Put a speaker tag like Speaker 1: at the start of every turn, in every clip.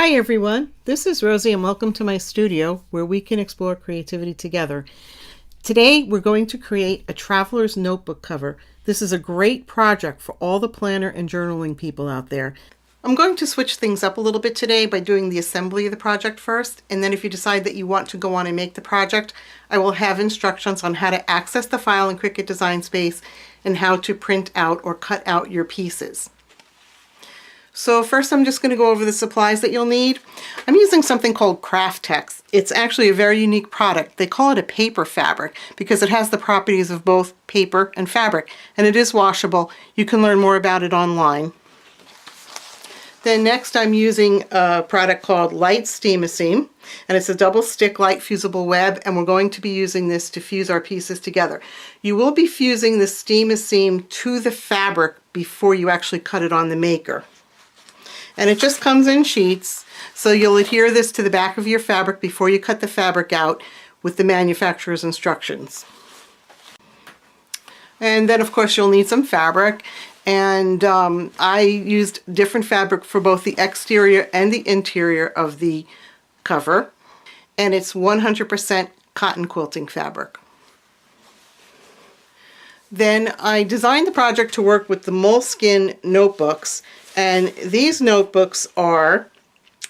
Speaker 1: Hi everyone, this is Rosie and welcome to my studio where we can explore creativity together. Today we're going to create a traveler's notebook cover. This is a great project for all the planner and journaling people out there. I'm going to switch things up a little bit today by doing the assembly of the project first, and then if you decide that you want to go on and make the project, I will have instructions on how to access the file in Cricut Design Space and how to print out or cut out your pieces. So first I'm just going to go over the supplies that you'll need. I'm using something called Cricut. It's actually a very unique product. They call it a paper fabric because it has the properties of both paper and fabric, and it is washable. You can learn more about it online. Then next I'm using a product called Light Steam-A-Seam, and it's a double stick light fusible web, and we're going to be using this to fuse our pieces together. You will be fusing the Steam-A-Seam to the fabric before you actually cut it on the maker. And it just comes in sheets, so you'll adhere this to the back of your fabric before you cut the fabric out with the manufacturer's instructions. And then of course you'll need some fabric, and I used different fabric for both the exterior and the interior of the cover, and it's 100% cotton quilting fabric. Then I designed the project to work with the Moleskine notebooks, and these notebooks are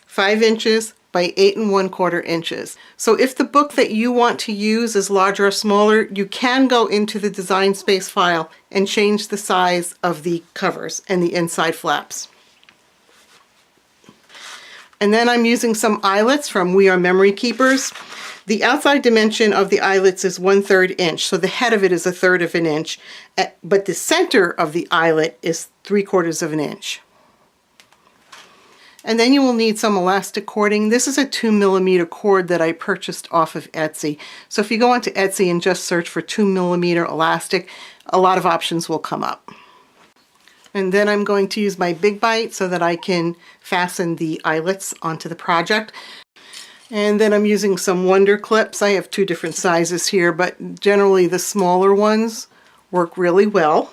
Speaker 1: 5 inches by 8 1/4 inches. So if the book that you want to use is larger or smaller, you can go into the Design Space file and change the size of the covers and the inside flaps. And then I'm using some eyelets from We Are Memory Keepers. The outside dimension of the eyelets is 1/3 inch, so the head of it is 1/3 of an inch, but the center of the eyelet is 3/4 of an inch. And then you will need some elastic cording. This is a 2mm cord that I purchased off of Etsy. So if you go onto Etsy and just search for 2mm elastic, a lot of options will come up. And then I'm going to use my Big Bite so that I can fasten the eyelets onto the project. And then I'm using some Wonder Clips. I have 2 different sizes here, but generally the smaller ones work really well.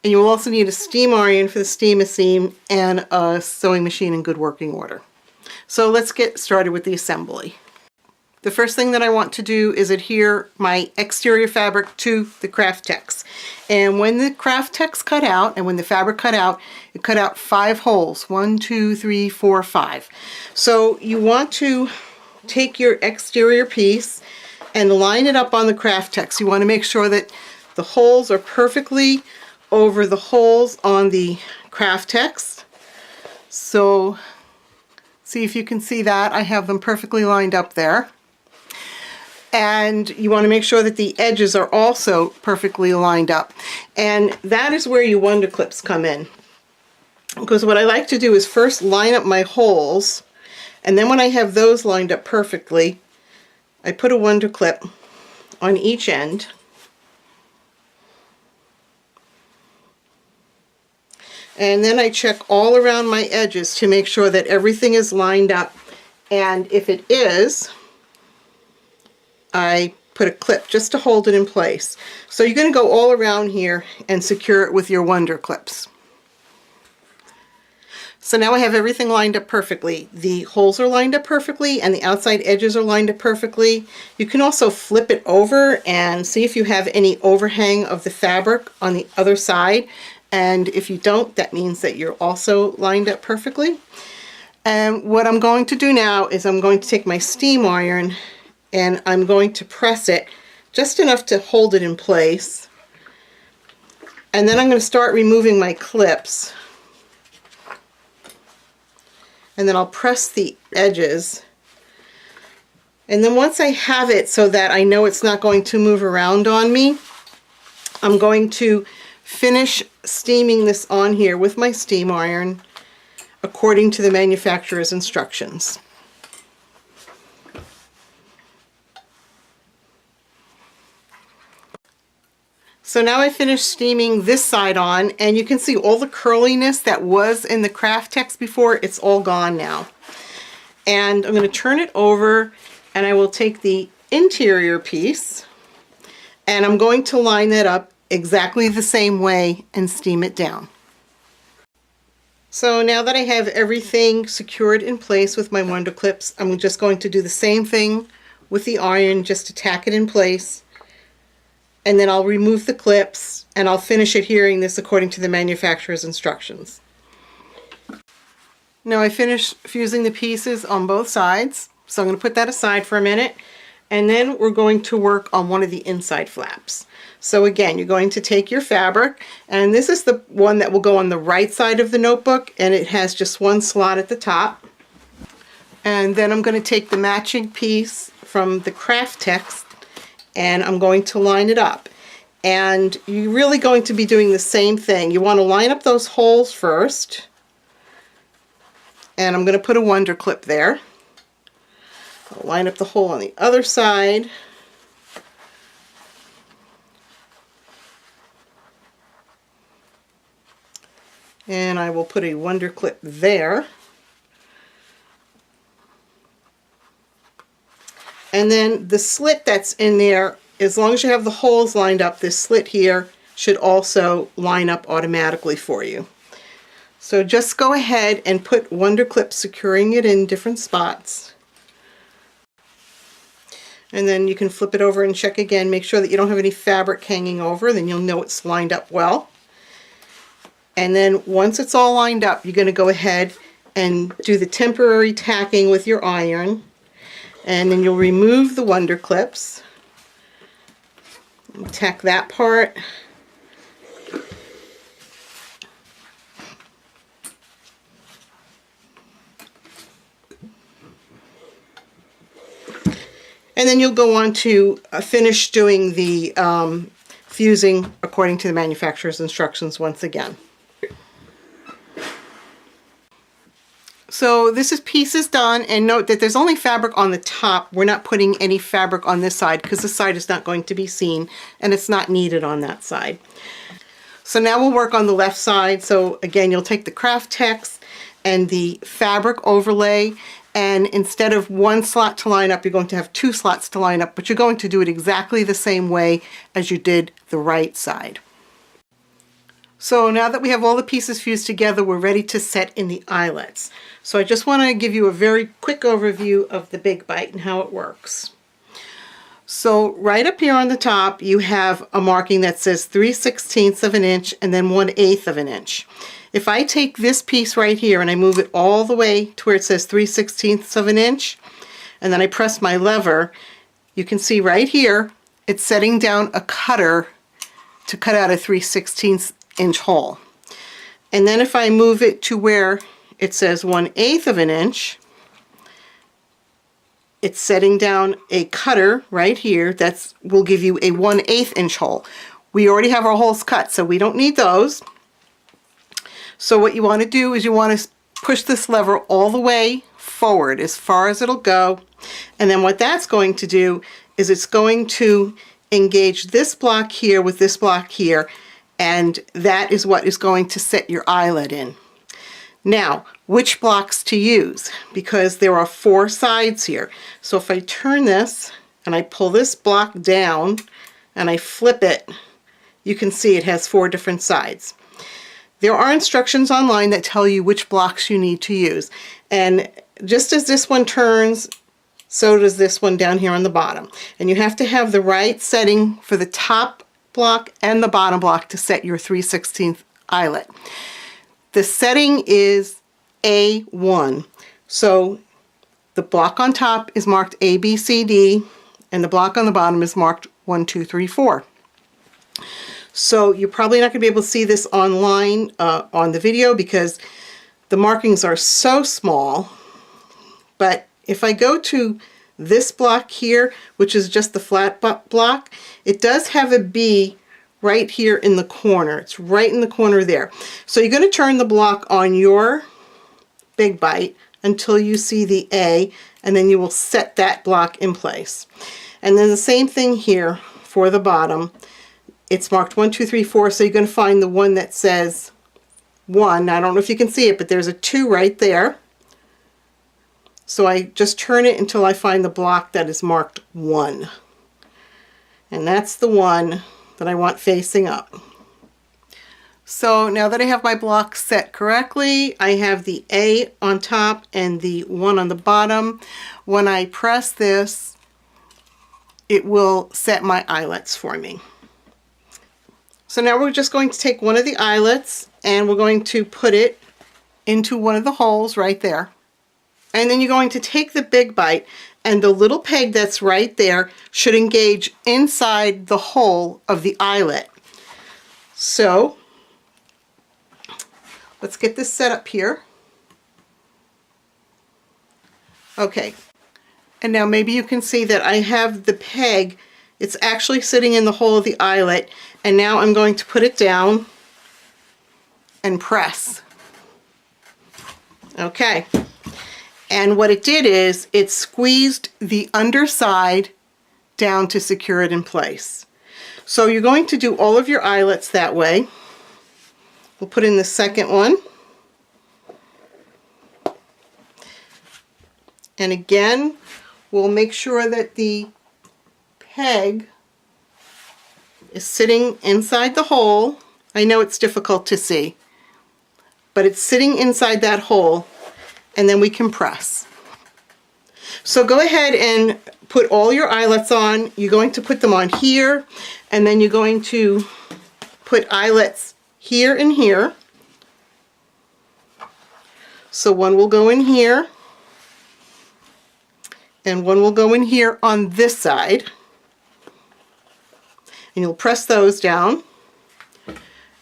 Speaker 1: And you will also need a steam iron for the Steam-A-Seam and a sewing machine in good working order. So let's get started with the assembly. The first thing that I want to do is adhere my exterior fabric to the Cricut. And when the Cricut cut out, and when the fabric cut out, it cut out 5 holes. 1, 2, 3, 4, 5. So you want to take your exterior piece and line it up on the Cricut. You want to make sure that the holes are perfectly over the holes on the Cricut. So see if you can see that. I have them perfectly lined up there. And you want to make sure that the edges are also perfectly lined up. And that is where your Wonder Clips come in. Because what I like to do is first line up my holes, and then when I have those lined up perfectly, I put a Wonder Clip on each end. And then I check all around my edges to make sure that everything is lined up. And if it is, I put a clip just to hold it in place. So you're going to go all around here and secure it with your Wonder Clips. So now I have everything lined up perfectly. The holes are lined up perfectly and the outside edges are lined up perfectly. You can also flip it over and see if you have any overhang of the fabric on the other side. And if you don't, that means that you're also lined up perfectly. And what I'm going to do now is I'm going to take my steam iron and I'm going to press it just enough to hold it in place. And then I'm going to start removing my clips. And then I'll press the edges. And then once I have it so that I know it's not going to move around on me, I'm going to finish steaming this on here with my steam iron according to the manufacturer's instructions. So now I finished steaming this side on, and you can see all the curliness that was in the Cricut before, it's all gone now. And I'm going to turn it over, and I will take the interior piece, and I'm going to line that up exactly the same way and steam it down. So now that I have everything secured in place with my Wonder Clips, I'm just going to do the same thing with the iron, just to tack it in place. And then I'll remove the clips and I'll finish adhering this according to the manufacturer's instructions. Now I finished fusing the pieces on both sides, so I'm going to put that aside for a minute. And then we're going to work on one of the inside flaps. So again, you're going to take your fabric, and this is the one that will go on the right side of the notebook, and it has just one slot at the top. And then I'm going to take the matching piece from the craft text, and I'm going to line it up. And you're really going to be doing the same thing. You want to line up those holes first, and I'm going to put a Wonder Clip there. I'll line up the hole on the other side. And I will put a Wonder Clip there. And then the slit that's in there, as long as you have the holes lined up, this slit here should also line up automatically for you. So just go ahead and put Wonder Clips, securing it in different spots. And then you can flip it over and check again. Make sure that you don't have any fabric hanging over, then you'll know it's lined up well. And then once it's all lined up, you're going to go ahead and do the temporary tacking with your iron. And then you'll remove the Wonder Clips. Tack that part. And then you'll go on to finish doing the fusing according to the manufacturer's instructions once again. So this piece is done, and note that there's only fabric on the top. We're not putting any fabric on this side because this side is not going to be seen, and it's not needed on that side. So now we'll work on the left side. So again, you'll take the craft text and the fabric overlay, and instead of one slot to line up, you're going to have two slots to line up, but you're going to do it exactly the same way as you did the right side. So now that we have all the pieces fused together, we're ready to set in the eyelets. So I just want to give you a very quick overview of the Big Bite and how it works. So right up here on the top, you have a marking that says 3/16 of an inch and then 1/8 of an inch. If I take this piece right here and I move it all the way to where it says 3/16 of an inch, and then I press my lever, you can see right here, it's setting down a cutter to cut out a 3/16 inch hole. And then if I move it to where it says 1/8 of an inch, it's setting down a cutter right here that will give you a 1/8 inch hole. We already have our holes cut, so we don't need those. So what you want to do is you want to push this lever all the way forward as far as it'll go. And then what that's going to do is it's going to engage this block here with this block here, and that is what is going to set your eyelet in. Now, which blocks to use? Because there are 4 sides here. So if I turn this and I pull this block down and I flip it, you can see it has 4 different sides. There are instructions online that tell you which blocks you need to use. And just as this one turns, so does this one down here on the bottom. And you have to have the right setting for the top block and the bottom block to set your 3/16 eyelet. The setting is A1. So the block on top is marked A, B, C, D, and the block on the bottom is marked 1, 2, 3, 4. So you're probably not going to be able to see this online on the video because the markings are so small. But if I go to this block here, which is just the flat block, it does have a B right here in the corner. It's right in the corner there. So you're going to turn the block on your Big Bite until you see the A, and then you will set that block in place. And then the same thing here for the bottom. It's marked 1, 2, 3, 4, so you're going to find the one that says 1. I don't know if you can see it, but there's a 2 right there. So I just turn it until I find the block that is marked 1. And that's the one that I want facing up. So now that I have my blocks set correctly, I have the A on top and the 1 on the bottom. When I press this, it will set my eyelets for me. So now we're just going to take one of the eyelets and we're going to put it into one of the holes right there. And then you're going to take the big bite, and the little peg that's right there should engage inside the hole of the eyelet. So let's get this set up here. Okay, and now maybe you can see that I have the peg, it's actually sitting in the hole of the eyelet, and now I'm going to put it down and press. Okay, and what it did is it squeezed the underside down to secure it in place. So you're going to do all of your eyelets that way. We'll put in the second one. And again, we'll make sure that the peg is sitting inside the hole. I know it's difficult to see, but it's sitting inside that hole, and then we can press. So go ahead and put all your eyelets on. You're going to put them on here, and then you're going to put eyelets here and here. So one will go in here, and one will go in here on this side. And you'll press those down.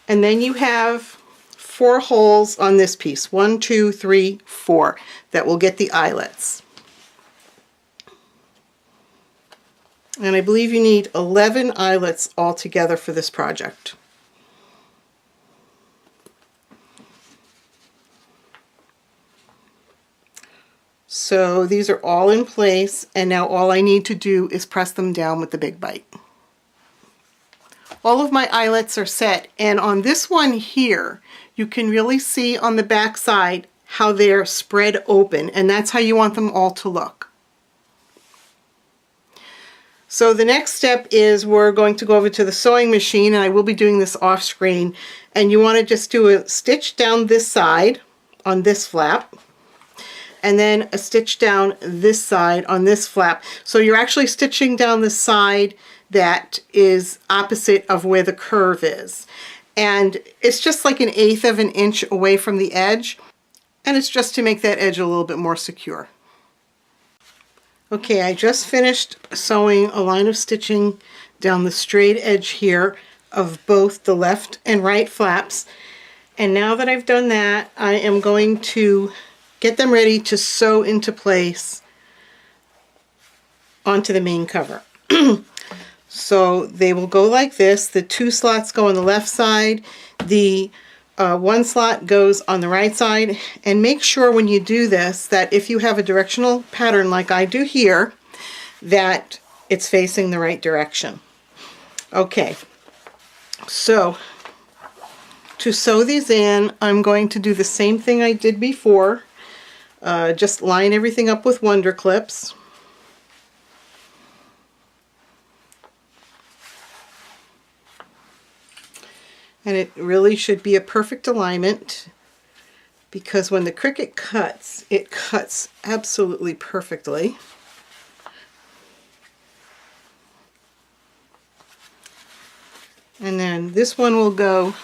Speaker 1: And then you have 4 holes on this piece. 1, 2, 3, 4 that will get the eyelets. And I believe you need 11 eyelets altogether for this project. So these are all in place, and now all I need to do is press them down with the big bite. All of my eyelets are set, and on this one here, you can really see on the back side how they're spread open, and that's how you want them all to look. So the next step is we're going to go over to the sewing machine, and I will be doing this off screen, and you want to just do a stitch down this side on this flap, and then a stitch down this side on this flap. So you're actually stitching down the side that is opposite of where the curve is. And it's just like 1/8 of an inch away from the edge, and it's just to make that edge a little bit more secure. Okay, I just finished sewing a line of stitching down the straight edge here of both the left and right flaps. And now that I've done that, I am going to get them ready to sew into place onto the main cover. So they will go like this. The 2 slots go on the left side, the 1 slot goes on the right side, and make sure when you do this that if you have a directional pattern like I do here, that it's facing the right direction. Okay, so to sew these in, I'm going to do the same thing I did before. Just line everything up with Wonder Clips. And it really should be a perfect alignment, because when the Cricut cuts, it cuts absolutely perfectly. And then this one will go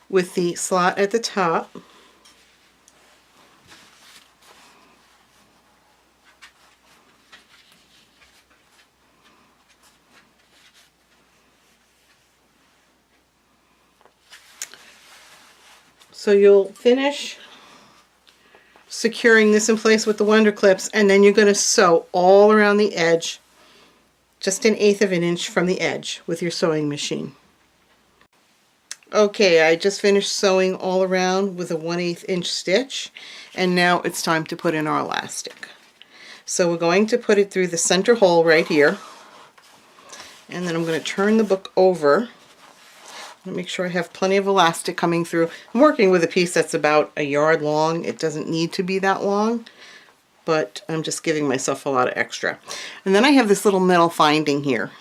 Speaker 1: with the slot at the top. So you'll finish securing this in place with the Wonder Clips, and then you're going to sew all around the edge, just 1/8 of an inch from the edge with your sewing machine. Okay, I just finished sewing all around with a 1/8 inch stitch, and now it's time to put in our elastic. So we're going to put it through the center hole right here, and then I'm going to turn the book over. Make sure I have plenty of elastic coming through. I'm working with a piece that's about 1 yard long. It doesn't need to be that long, but I'm just giving myself a lot of extra. And then I have this little metal finding here.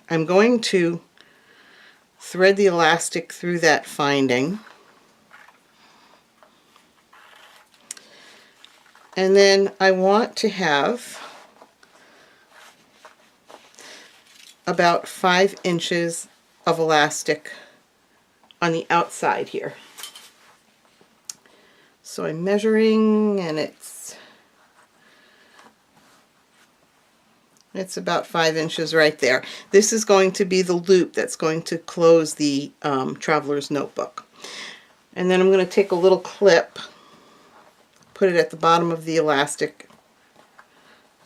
Speaker 1: I'm going to thread the elastic through that finding. And then I want to have about 5 inches of elastic on the outside here. So I'm measuring, and it's about 5 inches right there. This is going to be the loop that's going to close the traveler's notebook. And then I'm going to take a little clip, put it at the bottom of the elastic,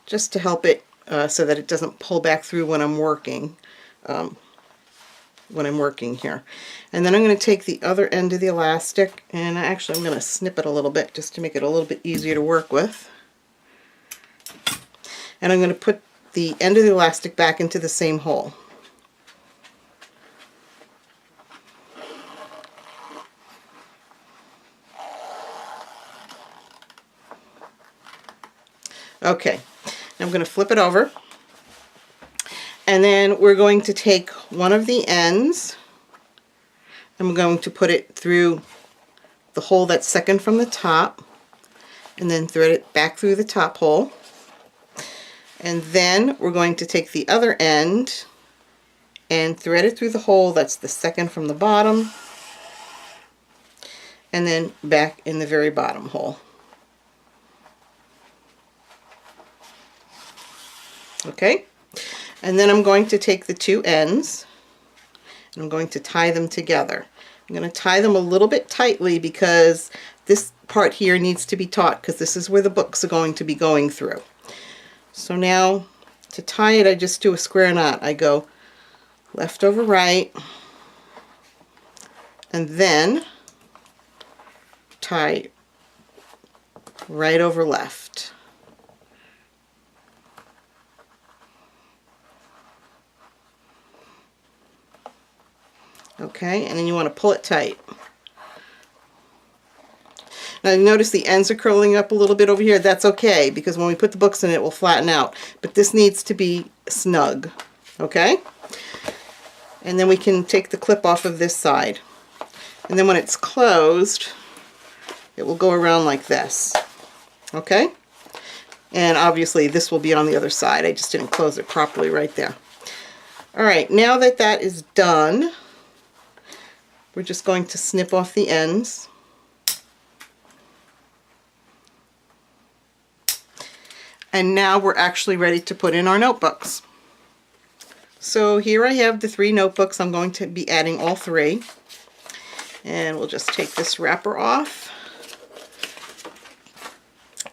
Speaker 1: just to help it so that it doesn't pull back through when I'm working. Here. And then I'm going to take the other end of the elastic, and actually I'm going to snip it a little bit just to make it a little bit easier to work with. And I'm going to put the end of the elastic back into the same hole. Okay, now I'm going to flip it over, and then we're going to take one of the ends. I'm going to put it through the hole that's second from the top, and then thread it back through the top hole. And then we're going to take the other end and thread it through the hole that's the second from the bottom, and then back in the very bottom hole. Okay, and then I'm going to take the two ends and I'm going to tie them together. I'm going to tie them a little bit tightly because this part here needs to be taut, because this is where the books are going to be going through. So now to tie it, I just do a square knot. I go left over right, and then tie right over left. Okay, and then you want to pull it tight. Now you notice the ends are curling up a little bit over here. That's okay, because when we put the books in, it will flatten out. But this needs to be snug. Okay? And then we can take the clip off of this side. And then when it's closed, it will go around like this. Okay? And obviously this will be on the other side. I just didn't close it properly right there. Alright, now that that is done, we're just going to snip off the ends. And now we're actually ready to put in our notebooks. So here I have the 3 notebooks. I'm going to be adding all 3. And we'll just take this wrapper off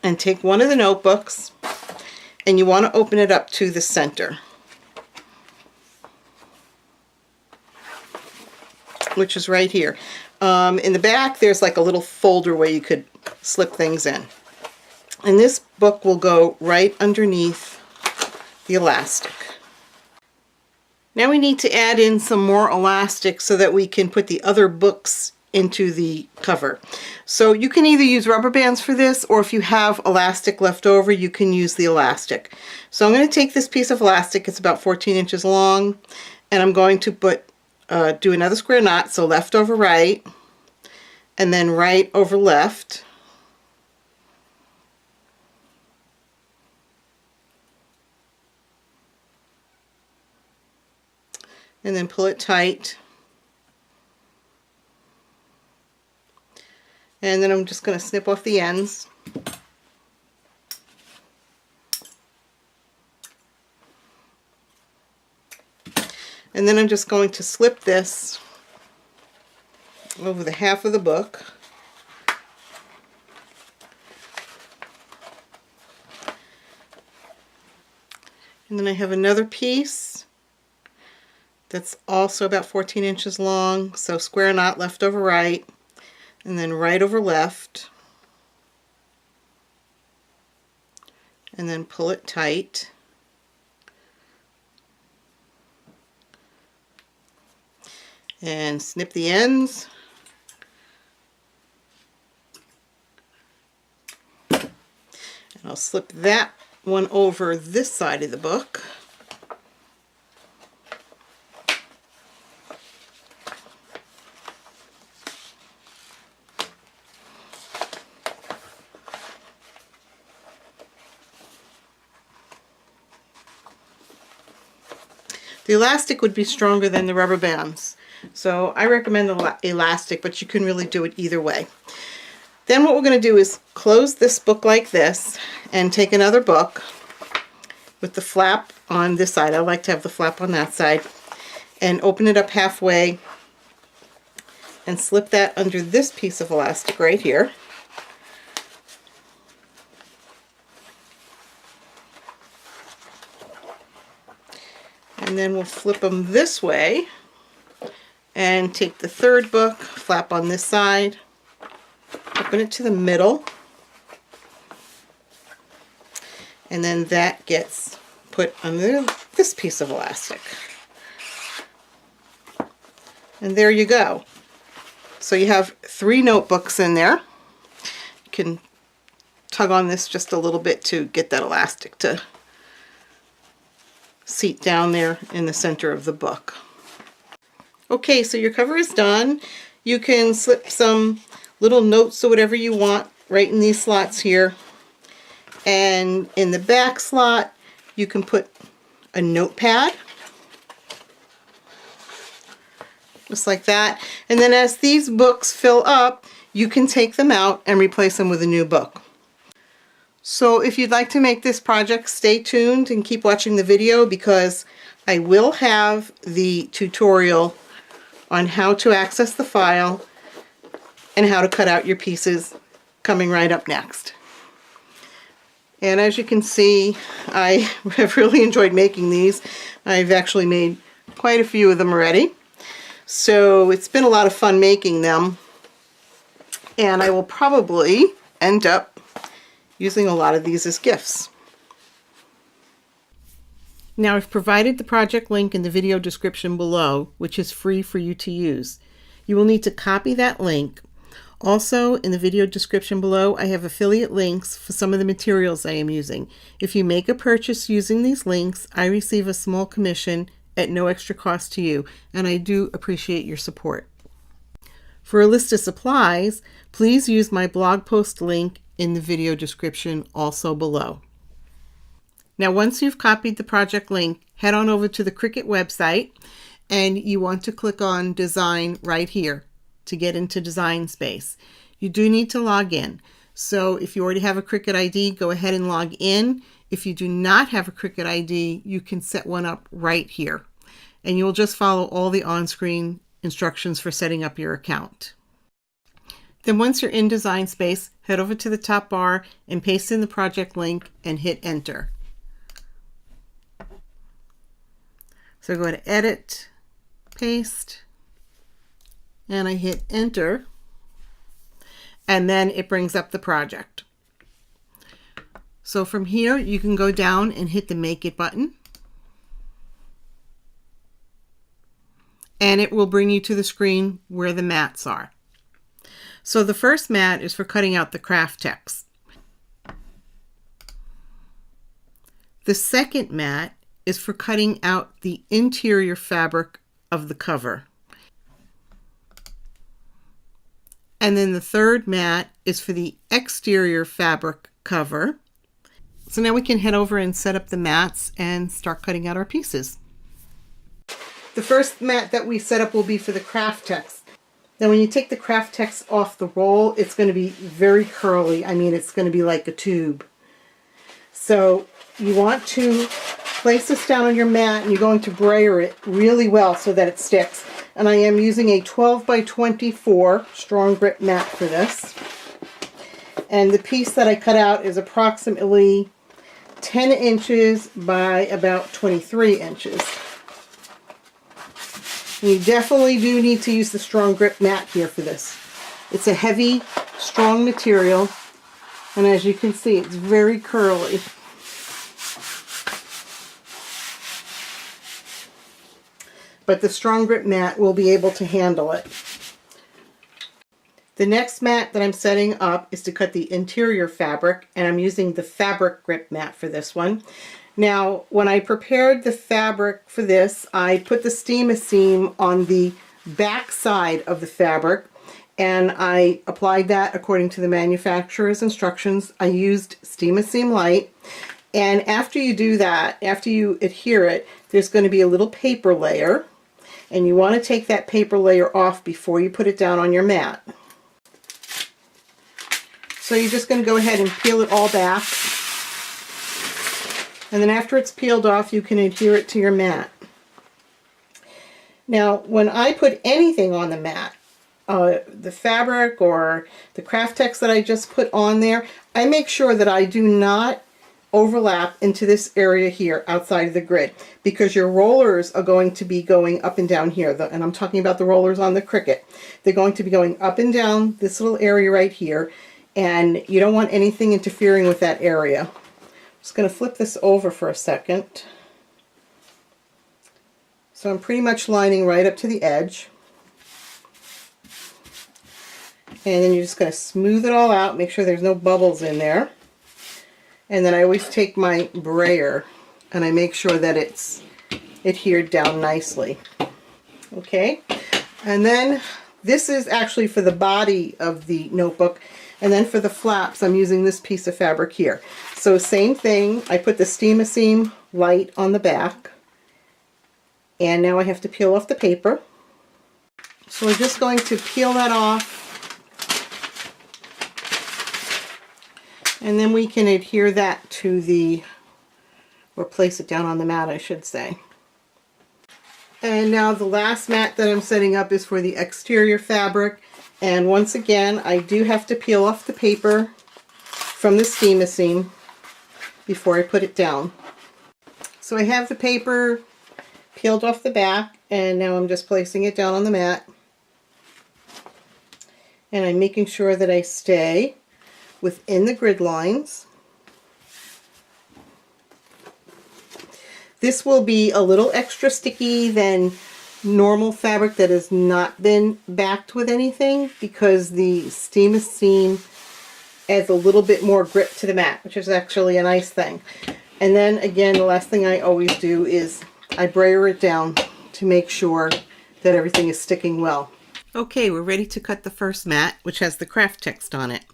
Speaker 1: and take one of the notebooks, and you want to open it up to the center, which is right here. In the back there's like a little folder where you could slip things in. And this book will go right underneath the elastic. Now we need to add in some more elastic so that we can put the other books into the cover. So you can either use rubber bands for this, or if you have elastic left over, you can use the elastic. So I'm going to take this piece of elastic, it's about 14 inches long, and I'm going to do another square knot, so left over right, and then right over left. And then pull it tight. And then I'm just going to snip off the ends. And then I'm just going to slip this over the half of the book. And then I have another piece that's also about 14 inches long, so square knot left over right, and then right over left, and then pull it tight. And snip the ends. And I'll slip that one over this side of the book. The elastic would be stronger than the rubber bands. So I recommend the elastic, but you can really do it either way. Then what we're going to do is close this book like this and take another book with the flap on this side. I like to have the flap on that side, and open it up halfway and slip that under this piece of elastic right here. And then we'll flip them this way and take the third book, flap on this side, open it to the middle, and then that gets put under this piece of elastic. And there you go. So you have 3 notebooks in there. You can tug on this just a little bit to get that elastic to seat down there in the center of the book. Okay, so your cover is done. You can slip some little notes or whatever you want right in these slots here. And in the back slot, you can put a notepad, just like that. And then as these books fill up, you can take them out and replace them with a new book. So if you'd like to make this project, stay tuned and keep watching the video, because I will have the tutorial on how to access the file and how to cut out your pieces coming right up next. And as you can see, I have really enjoyed making these. I've actually made quite a few of them already. So it's been a lot of fun making them. And I will probably end up using a lot of these as gifts. Now I've provided the project link in the video description below, which is free for you to use. You will need to copy that link. Also, in the video description below, I have affiliate links for some of the materials I am using. If you make a purchase using these links, I receive a small commission at no extra cost to you, and I do appreciate your support. For a list of supplies, please use my blog post link in the video description also below. Now, once you've copied the project link, head on over to the Cricut website, and you want to click on Design right here to get into Design Space. You do need to log in. So if you already have a Cricut ID, go ahead and log in. If you do not have a Cricut ID, you can set one up right here. And you'll just follow all the on-screen instructions for setting up your account. Then once you're in Design Space, head over to the top bar and paste in the project link and hit Enter. So go to Edit, Paste, and I hit Enter, and then it brings up the project. So from here, you can go down and hit the Make It button, and it will bring you to the screen where the mats are. So the first mat is for cutting out the craft text. The second mat is for cutting out the interior fabric of the cover. And then the third mat is for the exterior fabric cover. So now we can head over and set up the mats and start cutting out our pieces. The first mat that we set up will be for the craft text. Now when you take the craft text off the roll, it's going to be very curly. I mean, it's going to be like a tube. So you want to place this down on your mat, and you're going to brayer it really well so that it sticks. And I am using a 12 by 24 strong grip mat for this. And the piece that I cut out is approximately 10 inches by about 23 inches. You definitely do need to use the strong grip mat here for this. It's a heavy, strong material, and as you can see, it's very curly. But the strong grip mat will be able to handle it. The next mat that I'm setting up is to cut the interior fabric, and I'm using the fabric grip mat for this one. Now, when I prepared the fabric for this, I put the steam-a-seam on the back side of the fabric, and I applied that according to the manufacturer's instructions. I used steam-a-seam light, And after you do that, after you adhere it, there's going to be a little paper layer, and you want to take that paper layer off before you put it down on your mat. So you're just going to go ahead and peel it all back, and then after it's peeled off, you can adhere it to your mat. Now, when I put anything on the mat, the fabric or the craft text that I just put on there, I make sure that I do not overlap into this area here outside of the grid, because your rollers are going to be going up and down here, and I'm talking about the rollers on the Cricut. They're going to be going up and down this little area right here, and you don't want anything interfering with that area. I'm just going to flip this over for a second. So I'm pretty much lining right up to the edge. And then you're just going to smooth it all out, make sure there's no bubbles in there. And then I always take my brayer and I make sure that it's adhered down nicely. Okay, and then this is actually for the body of the notebook, and then for the flaps I'm using this piece of fabric here. So same thing, I put the Steam-A-Seam light on the back, and now I have to peel off the paper. So we're just going to peel that off, and then we can adhere that to the, or place it down on the mat, I should say. And now the last mat that I'm setting up is for the exterior fabric, and once again I do have to peel off the paper from the Steam-A-Seam before I put it down. So I have the paper peeled off the back, and now I'm just placing it down on the mat, and I'm making sure that I stay within the grid lines. This will be a little extra sticky than normal fabric that has not been backed with anything, because the Steam-A-Seam adds a little bit more grip to the mat, which is actually a nice thing. And then again, the last thing I always do is I brayer it down to make sure that everything is sticking well. Okay, we're ready to cut the first mat, which has the craft text on it.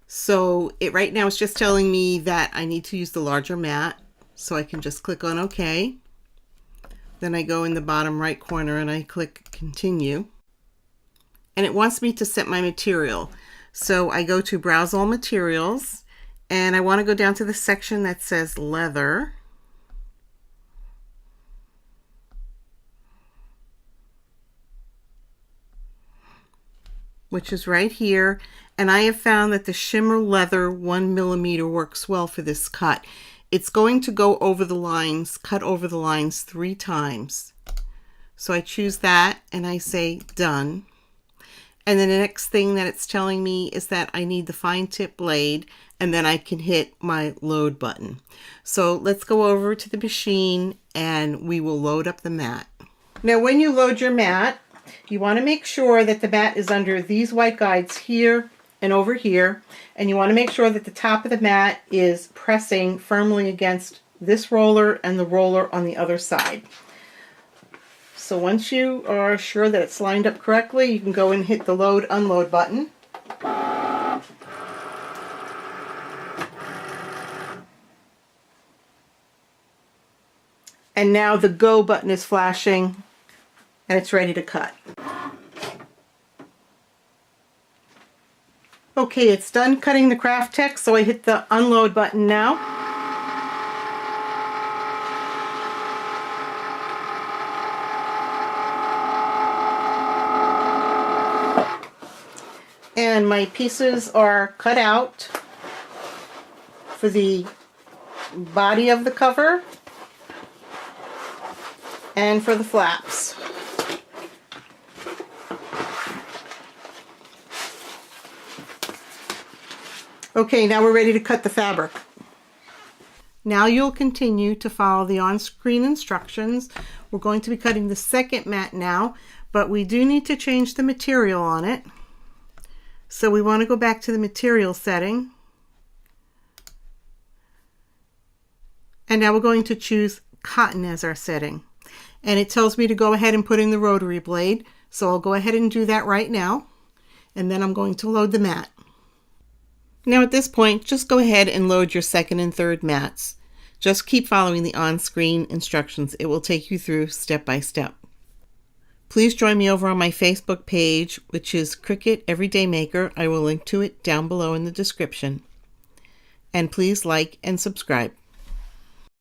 Speaker 1: So it right now is just telling me that I need to use the larger mat, so I can just click on OK. Then I go in the bottom right corner and I click Continue. And it wants me to set my material. So I go to Browse All Materials, and I want to go down to the section that says Leather. Which is right here, and I have found that the shimmer leather 1mm works well for this cut. It's going to go over the lines, cut over the lines 3 times. So I choose that and I say done. And then the next thing that it's telling me is that I need the fine tip blade, and then I can hit my load button. So let's go over to the machine and we will load up the mat. Now when you load your mat, you want to make sure that the mat is under these white guides here and over here, and you want to make sure that the top of the mat is pressing firmly against this roller and the roller on the other side. So once you are sure that it's lined up correctly, you can go and hit the load unload button. And now the go button is flashing and it's ready to cut. Okay, it's done cutting the craft text, so I hit the unload button now. And my pieces are cut out for the body of the cover and for the flaps. Okay, now we're ready to cut the fabric. Now you'll continue to follow the on-screen instructions. We're going to be cutting the second mat now, but we do need to change the material on it. So we want to go back to the material setting. And now we're going to choose cotton as our setting. And it tells me to go ahead and put in the rotary blade. So I'll go ahead and do that right now. And then I'm going to load the mat. Now at this point, just go ahead and load your second and third mats. Just keep following the on-screen instructions. It will take you through step by step. Please join me over on my Facebook page, which is Cricut Everyday Maker. I will link to it down below in the description. And please like and subscribe.